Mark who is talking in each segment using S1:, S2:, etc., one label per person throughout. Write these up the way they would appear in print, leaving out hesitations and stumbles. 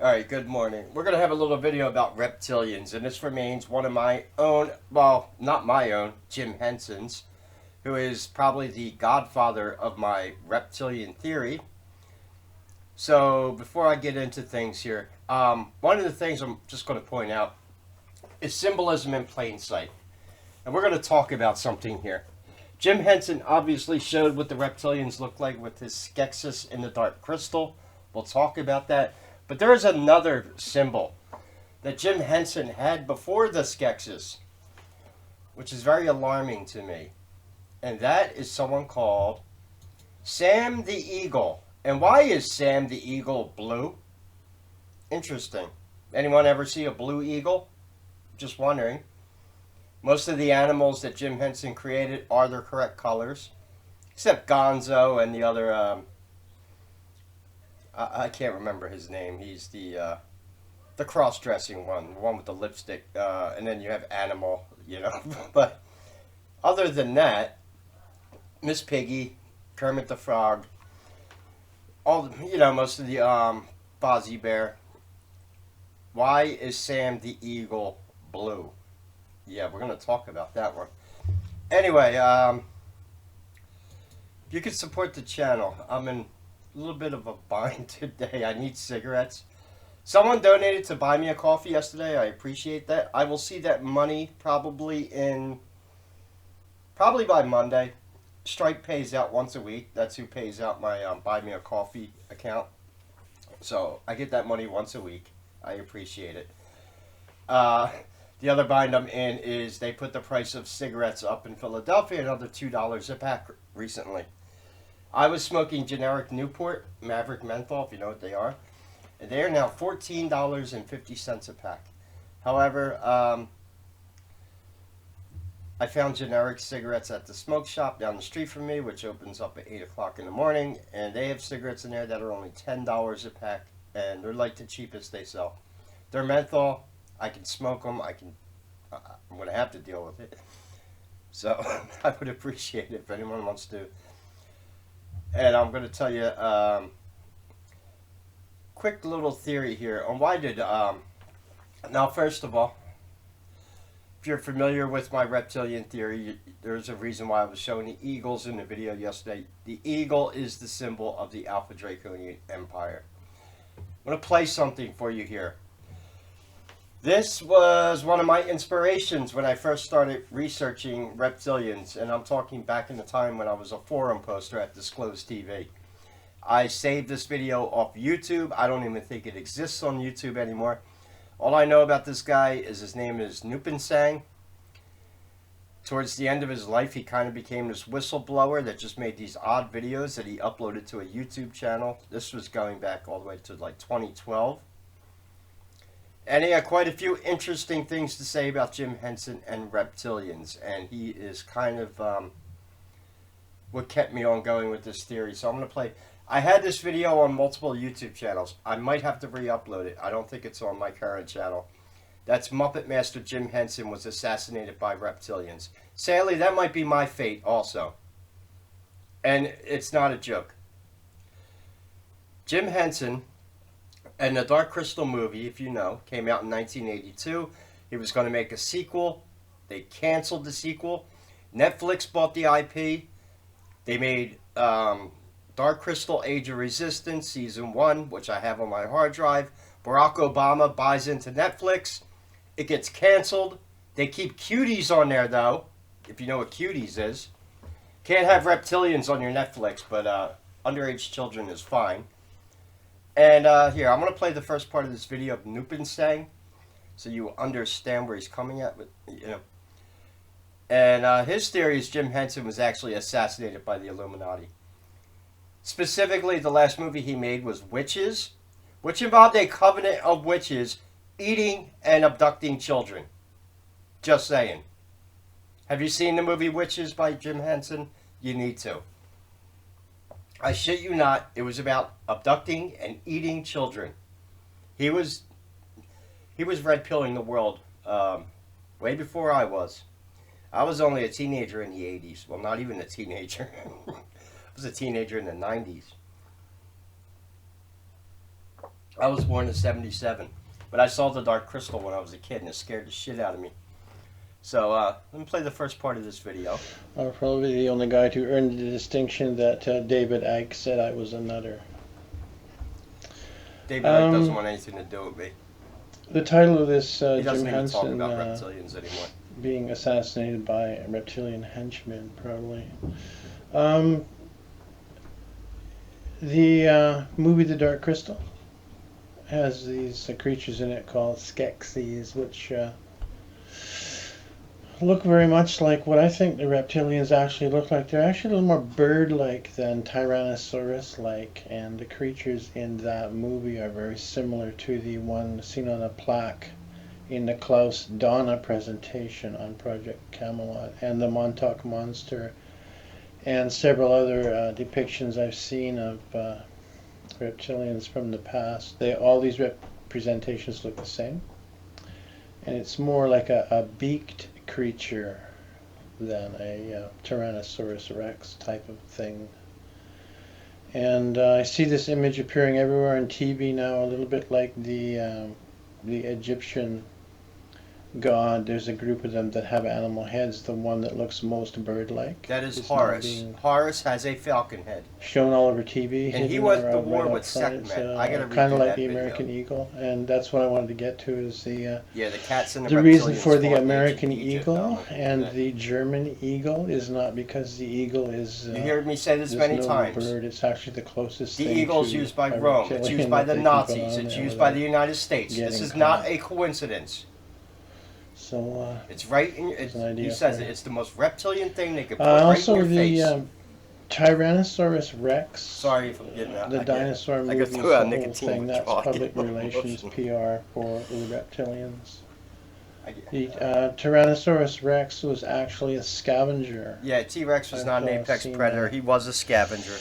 S1: Alright, good morning. We're going to have a little video about reptilians, and this remains one of my own, well, not my own, Jim Henson's, who is probably the godfather of my reptilian theory. So, before I get into things here, one of the things I'm just going to point out is symbolism in plain sight. And we're going to talk about something here. Jim Henson obviously showed what the reptilians look like with his skeksis in the dark crystal. We'll talk about that. But there is another symbol that Jim Henson had before the skeksis, which is very alarming to me. And that is someone called Sam the Eagle. And why is Sam the Eagle blue? Interesting. Anyone ever see a blue eagle? Just wondering. Most of the animals that Jim Henson created are their correct colors, except Gonzo and the other. I can't remember his name. He's the cross-dressing one, the one with the lipstick, and then you have Animal, you know. But other than that, Miss Piggy, Kermit the Frog, most of the Fozzie Bear. Why is Sam the Eagle blue? Yeah, we're going to talk about that one. Anyway, if you could support the channel, I'm in a little bit of a bind today. I need cigarettes. Someone donated to buy me a coffee yesterday. I appreciate that. I will see that money probably by Monday. Stripe pays out once a week. That's who pays out my buy me a coffee account. So I get that money once a week. I appreciate it. The other bind I'm in is they put the price of cigarettes up in Philadelphia another $2 a pack recently. I was smoking generic Newport Maverick Menthol, if you know what they are. And they are now $14.50 a pack. However, I found generic cigarettes at the smoke shop down the street from me, which opens up at 8 o'clock in the morning. And they have cigarettes in there that are only $10 a pack. And they're like the cheapest they sell. They're menthol. I can smoke them. I'm going to have to deal with it. So I would appreciate it if anyone wants to. And I'm going to tell you quick little theory here on why did... now, first of all, if you're familiar with my reptilian theory, there's a reason why I was showing the eagles in the video yesterday. The eagle is the symbol of the Alpha Draconian Empire. I'm going to play something for you here. This was one of my inspirations when I first started researching reptilians, and I'm talking back in the time when I was a forum poster at Disclosed TV. I saved this video off YouTube. I don't even think it exists on YouTube anymore. All I know about this guy is his name is Nupinsang. Towards the end of his life, he kind of became this whistleblower that just made these odd videos that he uploaded to a YouTube channel. This was going back all the way to like 2012. And he had quite a few interesting things to say about Jim Henson and reptilians. And he is kind of what kept me on going with this theory. So I'm going to play. I had this video on multiple YouTube channels. I might have to re-upload it. I don't think it's on my current channel. That's Muppet Master Jim Henson was assassinated by reptilians. Sadly, that might be my fate also. And it's not a joke. Jim Henson... And the Dark Crystal movie, if you know, came out in 1982. He was going to make a sequel. They canceled the sequel. Netflix bought the IP. They made Dark Crystal Age of Resistance Season 1, which I have on my hard drive. Barack Obama buys into Netflix. It gets canceled. They keep cuties on there, though, if you know what cuties is. Can't have reptilians on your Netflix, but underage children is fine. And here, I'm going to play the first part of this video of Nupinsang, so you understand where he's coming at. And his theory is Jim Henson was actually assassinated by the Illuminati. Specifically, the last movie he made was Witches, which involved a covenant of witches eating and abducting children. Just saying. Have you seen the movie Witches by Jim Henson? You need to. I shit you not, it was about abducting and eating children. He was red pilling the world way before I was. I was only a teenager in the 80s. Well, not even a teenager. I was a teenager in the 90s. I was born in '77, but I saw the Dark Crystal when I was a kid, and it scared the shit out of me. So let me play the first part of this video.
S2: I'm probably the only guy to earn the distinction that David Icke said I was a nutter.
S1: David Icke doesn't want anything to do with me.
S2: The title of this
S1: He
S2: Jim
S1: doesn't even talk
S2: Henson
S1: about reptilians anymore.
S2: being assassinated by a reptilian henchman, probably. The movie The Dark Crystal has these creatures in it called Skeksis, which look very much like what I think the reptilians actually look like. They're actually a little more bird-like than Tyrannosaurus-like, and the creatures in that movie are very similar to the one seen on a plaque in the Klaus Donna presentation on Project Camelot, and the Montauk Monster, and several other depictions I've seen of reptilians from the past. All these representations look the same, and it's more like a beaked creature than a Tyrannosaurus Rex type of thing. And I see this image appearing everywhere on TV now, a little bit like the Egyptian god. There's a group of them that have animal heads. The one that looks most bird-like.
S1: That is Horus. Horus has a falcon head.
S2: Shown all over TV.
S1: And he went to war with Sekhmet. I gotta redo
S2: kind of like
S1: that
S2: the
S1: video.
S2: American eagle, and that's what I wanted to get to is the
S1: cats and
S2: the reason for the
S1: fought in
S2: American
S1: ancient Egypt,
S2: eagle and the German eagle is not because the eagle is.
S1: You heard me say this many times.
S2: Bird. It's actually the closest.
S1: The
S2: thing
S1: eagle's
S2: to
S1: used by
S2: a
S1: Rome. It's used by the
S2: reptilian that
S1: Nazis.
S2: they can
S1: It's
S2: put on
S1: used
S2: there
S1: by the United States. This is not a coincidence.
S2: So
S1: it's right in your. He says it. It's the most reptilian thing they could put right in your face.
S2: Tyrannosaurus Rex.
S1: Sorry if I'm getting that.
S2: The dinosaur movie. The whole thing. That's public relations PR for the reptilians. The Tyrannosaurus Rex was actually a scavenger.
S1: Yeah, T-Rex was not an apex predator. He was a scavenger.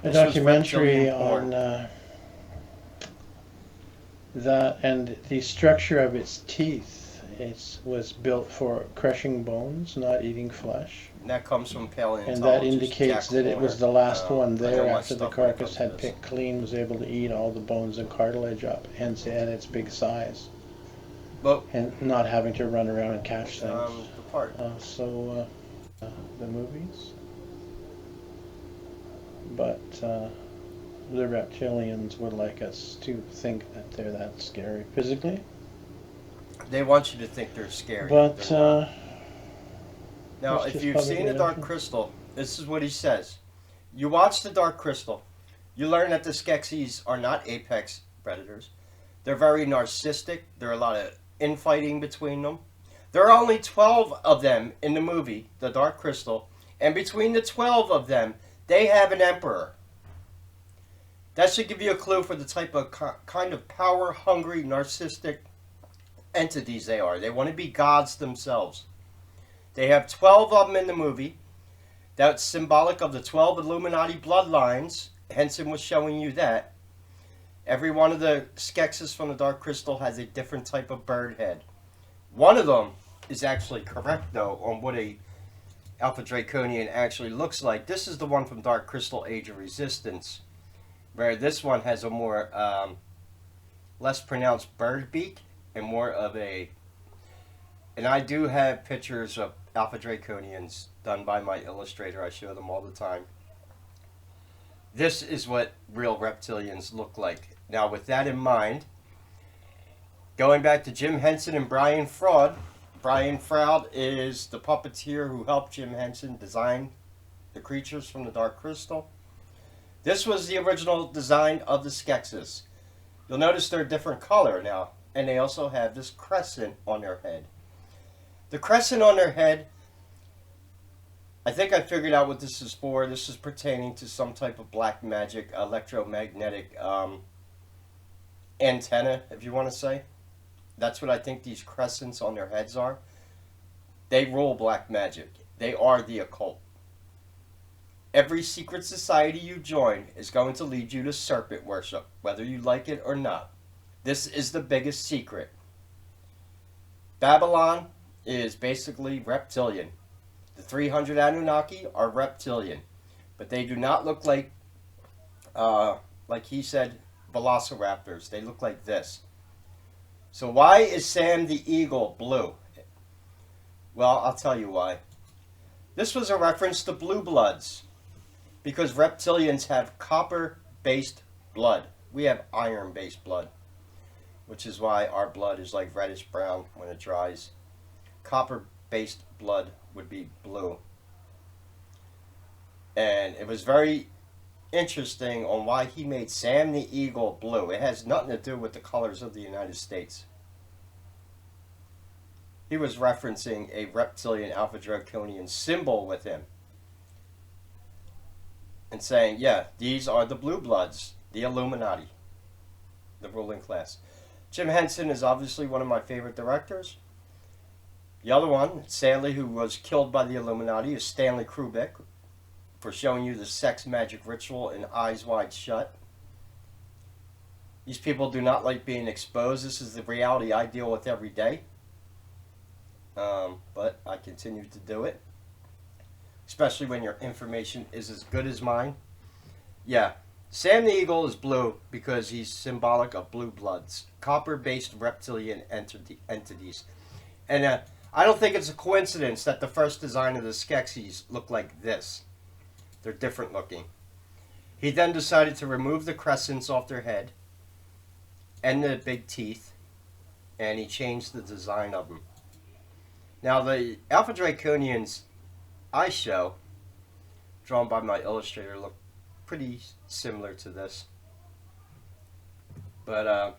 S2: A documentary on that and the structure of its teeth. It was built for crushing bones, not eating flesh.
S1: And that comes from paleontologists.
S2: And that indicates that it was the last one there after the carcass had picked clean, was able to eat all the bones and cartilage up, hence and its big size.
S1: But
S2: and not having to run around and catch things.
S1: The part.
S2: The movies. But the reptilians would like us to think that they're that scary physically.
S1: They want you to think they're scary.
S2: But
S1: now, if you've seen The Dark Crystal, this is what he says. You watch The Dark Crystal, you learn that the Skeksis are not apex predators. They're very narcissistic. There are a lot of infighting between them. There are only 12 of them in the movie, The Dark Crystal, and between the 12 of them, they have an emperor. That should give you a clue for the type of kind of power-hungry, narcissistic entities they are. They want to be gods themselves. They have 12 of them in the movie. That's symbolic of the 12 Illuminati bloodlines. Henson was showing you that. Every one of the Skeksis from the Dark Crystal has a different type of bird head. One of them is actually correct, though, on what a Alpha Draconian actually looks like. This is the one from Dark Crystal Age of Resistance, where this one has a more less pronounced bird beak and more of a... And I do have pictures of Alpha Draconians done by my illustrator. I show them all the time. This is what real reptilians look like. Now, with that in mind, going back to Jim Henson and Brian Froud. Brian Froud is the puppeteer who helped Jim Henson design the creatures from the Dark Crystal. This was the original design of the Skeksis. You'll notice they're a different color now, and they also have this crescent on their head. The crescent on their head, I think I figured out what this is for. This is pertaining to some type of black magic, electromagnetic antenna, if you want to say. That's what I think these crescents on their heads are. They rule black magic. They are the occult. Every secret society you join is going to lead you to serpent worship, whether you like it or not. This is the biggest secret. Babylon is basically reptilian. The 300 Anunnaki are reptilian, but they do not look like he said, velociraptors. They look like this. So why is Sam the eagle blue? Well, I'll tell you why. This was a reference to blue bloods, because reptilians have copper-based blood. We have iron-based blood, which is why our blood is like reddish brown when it dries. Copper-based blood would be blue. And it was very interesting on why he made Sam the eagle blue. It has nothing to do with the colors of the United States. He was referencing a reptilian Alpha Draconian symbol with him. And saying, yeah, these are the blue bloods, the Illuminati, the ruling class. Jim Henson is obviously one of my favorite directors. The other one, sadly, who was killed by the Illuminati, is Stanley Kubrick, for showing you the sex magic ritual in Eyes Wide Shut. These people do not like being exposed. This is the reality I deal with every day. But I continue to do it. Especially when your information is as good as mine. Yeah, Sam the Eagle is blue because he's symbolic of blue bloods. Copper-based reptilian entities. And I don't think it's a coincidence that the first design of the Skeksis look like this. They're different looking. He then decided to remove the crescents off their head and the big teeth, and he changed the design of them. Now the Alpha Draconians I show, drawn by my illustrator, look pretty similar to this. But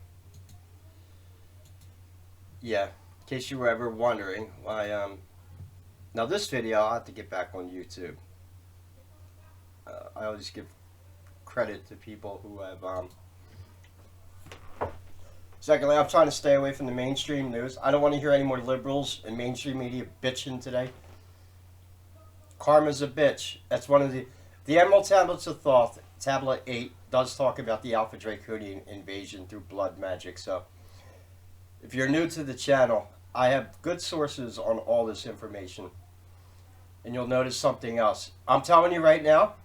S1: yeah, in case you were ever wondering why now this video I'll have to get back on YouTube. I always give credit to people who have secondly, I'm trying to stay away from the mainstream news. I don't want to hear any more liberals and mainstream media bitching today. Karma's a bitch. That's one of the Emerald Tablets of Thoth, Tablet 8, does talk about the Alpha Draconian invasion through blood magic. So if you're new to the channel, I have good sources on all this information. And you'll notice something else. I'm telling you right now,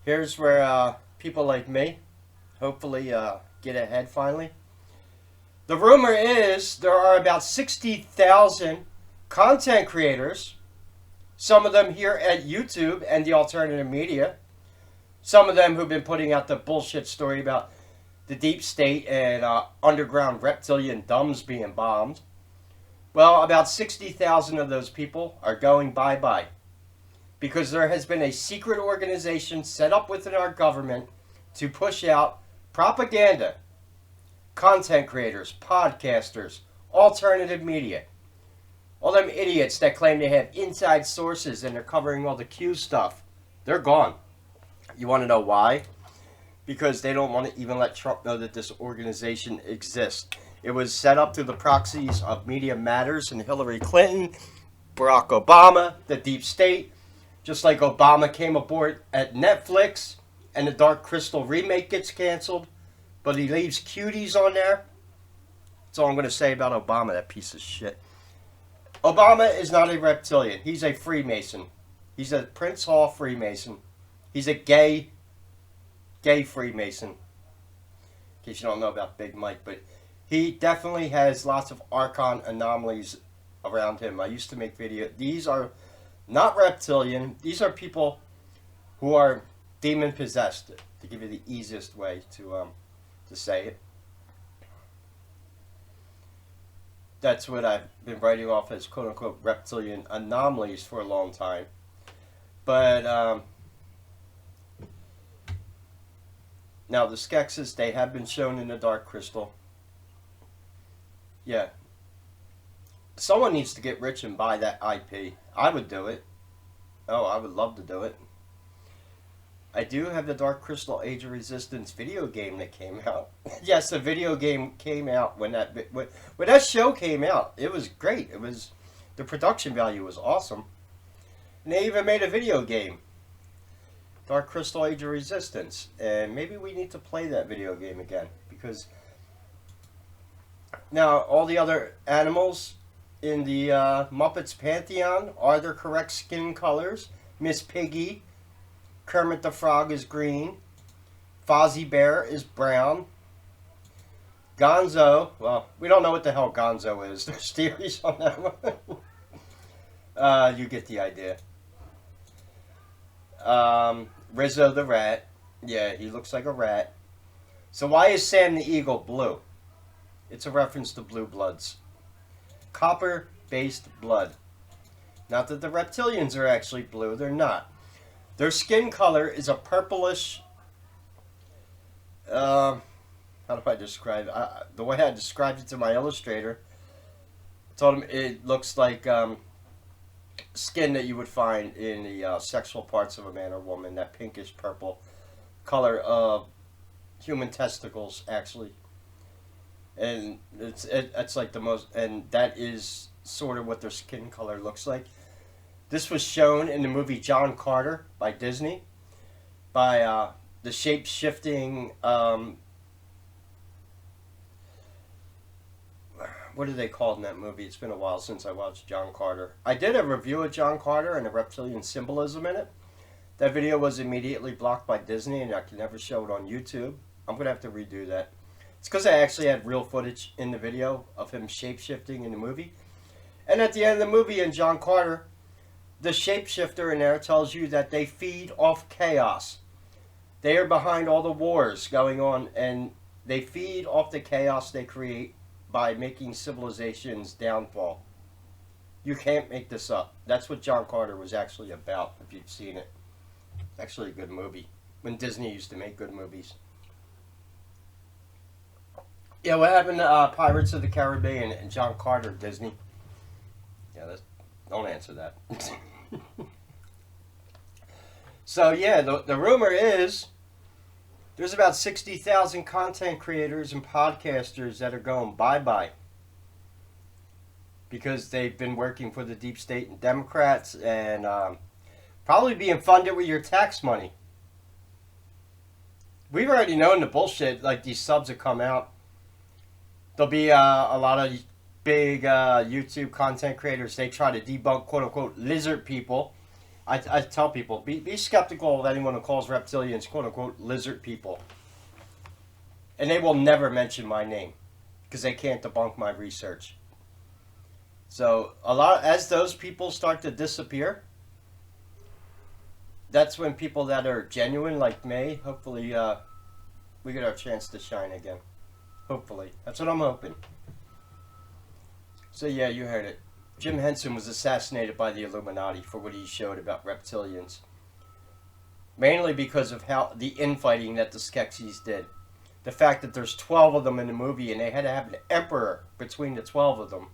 S1: here's where people like me hopefully get ahead finally. The rumor is there are about 60,000 content creators, some of them here at YouTube and the alternative media, some of them who've been putting out the bullshit story about the deep state and underground reptilian dumbs being bombed. Well, about 60,000 of those people are going bye-bye because there has been a secret organization set up within our government to push out propaganda, content creators, podcasters, alternative media. All them idiots that claim they have inside sources and they're covering all the Q stuff, they're gone. You want to know why? Because they don't want to even let Trump know that this organization exists. It was set up through the proxies of Media Matters and Hillary Clinton, Barack Obama, the deep state. Just like Obama came aboard at Netflix and the Dark Crystal remake gets canceled, but he leaves cuties on there. That's all I'm going to say about Obama, that piece of shit. Obama is not a reptilian. He's a Freemason. He's a Prince Hall Freemason. He's a gay Freemason. In case you don't know about Big Mike, but he definitely has lots of Archon anomalies around him. I used to make videos. These are not reptilian. These are people who are demon possessed, to give you the easiest way to say it. That's what I've been writing off as quote-unquote reptilian anomalies for a long time. But now the Skeksis, they have been shown in the Dark Crystal. Yeah. Someone needs to get rich and buy that IP. I would do it. Oh, I would love to do it. I do have the Dark Crystal Age of Resistance video game that came out. Yes, the video game came out when that show came out. It was great. It was, the production value was awesome. And they even made a video game. Dark Crystal Age of Resistance. And maybe we need to play that video game again. Because now all the other animals in the Muppets Pantheon are their correct skin colors. Miss Piggy, Kermit the Frog is green. Fozzie Bear is brown. Gonzo, well, we don't know what the hell Gonzo is. There's theories on that one. You get the idea. Rizzo the rat. Yeah, he looks like a rat. So why is Sam the Eagle blue? It's a reference to Blue Bloods. Copper-based blood. Not that the reptilians are actually blue. They're not. Their skin color is a purplish... how do I describe it? The way I described it to my illustrator, I told him it looks like skin that you would find in the sexual parts of a man or woman. That pinkish purple color of human testicles, actually. And it's like the most, and that is sort of what their skin color looks like. This was shown in the movie John Carter by Disney, by the shape-shifting, what are they called in that movie? It's been a while since I watched John Carter. I did a review of John Carter and the reptilian symbolism in it. That video was immediately blocked by Disney, and I can never show it on YouTube. I'm going to have to redo that. It's because I actually had real footage in the video of him shape-shifting in the movie. And at the end of the movie in John Carter, the shapeshifter in there tells you that they feed off chaos. They are behind all the wars going on, and they feed off the chaos they create by making civilizations downfall. You can't make this up. That's what John Carter was actually about, if you've seen it. It's actually a good movie. When Disney used to make good movies. Yeah, what happened to Pirates of the Caribbean and John Carter, Disney? Yeah, don't answer that. So, yeah, the rumor is there's about 60,000 content creators and podcasters that are going bye-bye. Because they've been working for the deep state and Democrats and probably being funded with your tax money. We've already known the bullshit, like these subs that come out. There'll be a lot of big YouTube content creators. They try to debunk quote-unquote lizard people. I tell people, be skeptical of anyone who calls reptilians quote-unquote lizard people. And they will never mention my name because they can't debunk my research. So as those people start to disappear, that's when people that are genuine like me, hopefully we get our chance to shine again. Hopefully. That's what I'm hoping. So yeah, you heard it. Jim Henson was assassinated by the Illuminati for what he showed about reptilians. Mainly because of how the infighting that the Skeksis did. The fact that there's 12 of them in the movie and they had to have an emperor between the 12 of them.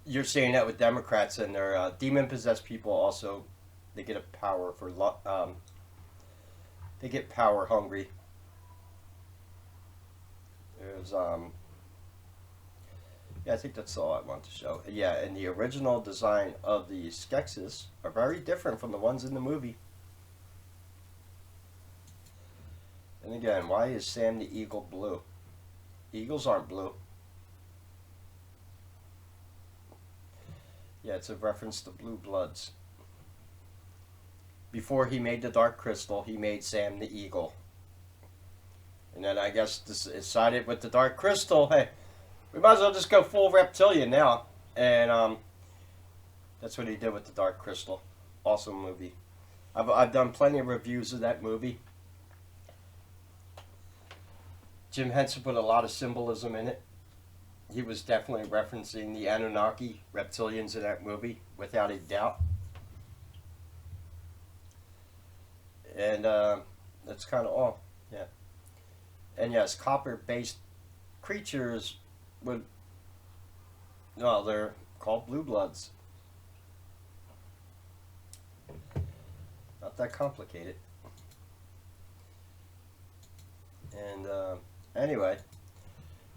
S1: You're seeing that with Democrats and their demon-possessed people also. They get a power for they get power hungry. There's yeah, I think that's all I want to show. Yeah, and the original design of the Skeksis are very different from the ones in the movie. And again, why is Sam the Eagle blue? Eagles aren't blue. Yeah, it's a reference to Blue Bloods. Before he made the Dark Crystal, he made Sam the Eagle. And then I guess decided with the Dark Crystal, hey, we might as well just go full reptilian now. And that's what he did with the Dark Crystal. Awesome movie. I've done plenty of reviews of that movie. Jim Henson put a lot of symbolism in it. He was definitely referencing the Anunnaki reptilians in that movie, without a doubt. And that's kind of all. Yeah. And yes, copper-based creatures would... No, they're called Blue Bloods. Not that complicated. And anyway,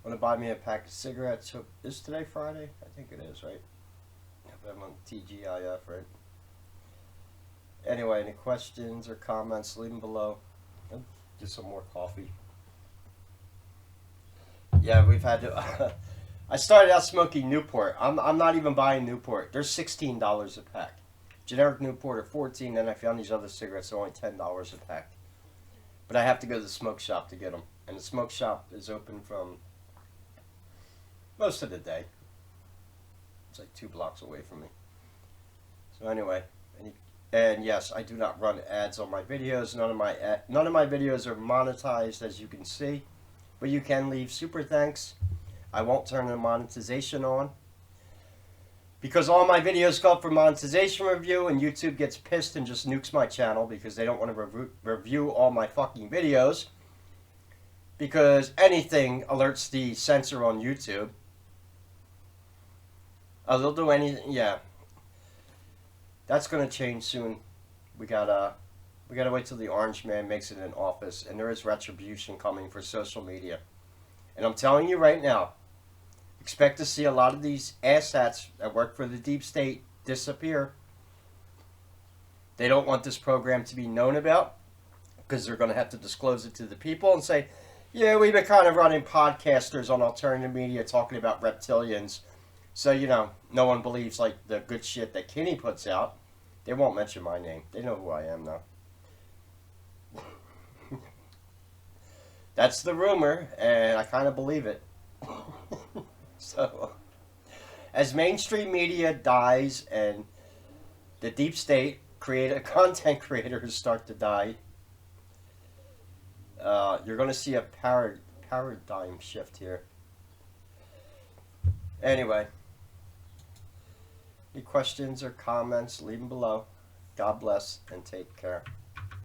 S1: want to buy me a pack of cigarettes? Is today Friday? I think it is, right? I'm on TGIF, right? Anyway, any questions or comments, leave them below. I'll get some more coffee. Yeah, we've had to... I started out smoking Newport. I'm not even buying Newport. They're $16 a pack. Generic Newport are $14, and I found these other cigarettes are only $10 a pack. But I have to go to the smoke shop to get them. And the smoke shop is open from most of the day. It's like 2 blocks away from me. So anyway, and yes, I do not run ads on my videos. None of my videos are monetized, as you can see. But you can leave super thanks. I won't turn the monetization on. Because all my videos go up for monetization review, and YouTube gets pissed and just nukes my channel because they don't want to review all my fucking videos. Because anything alerts the censor on YouTube. They'll do anything, yeah. That's gonna change soon. We gotta wait till the orange man makes it in office, and there is retribution coming for social media. And I'm telling you right now, expect to see a lot of these asshats that work for the deep state disappear. They don't want this program to be known about because they're going to have to disclose it to the people and say, yeah, we've been kind of running podcasters on alternative media talking about reptilians. So, you know, no one believes like the good shit that Kinney puts out. They won't mention my name. They know who I am now. That's the rumor, and I kind of believe it. So, as mainstream media dies and the deep state content creators start to die, you're going to see a paradigm shift here. Anyway, any questions or comments, leave them below. God bless and take care.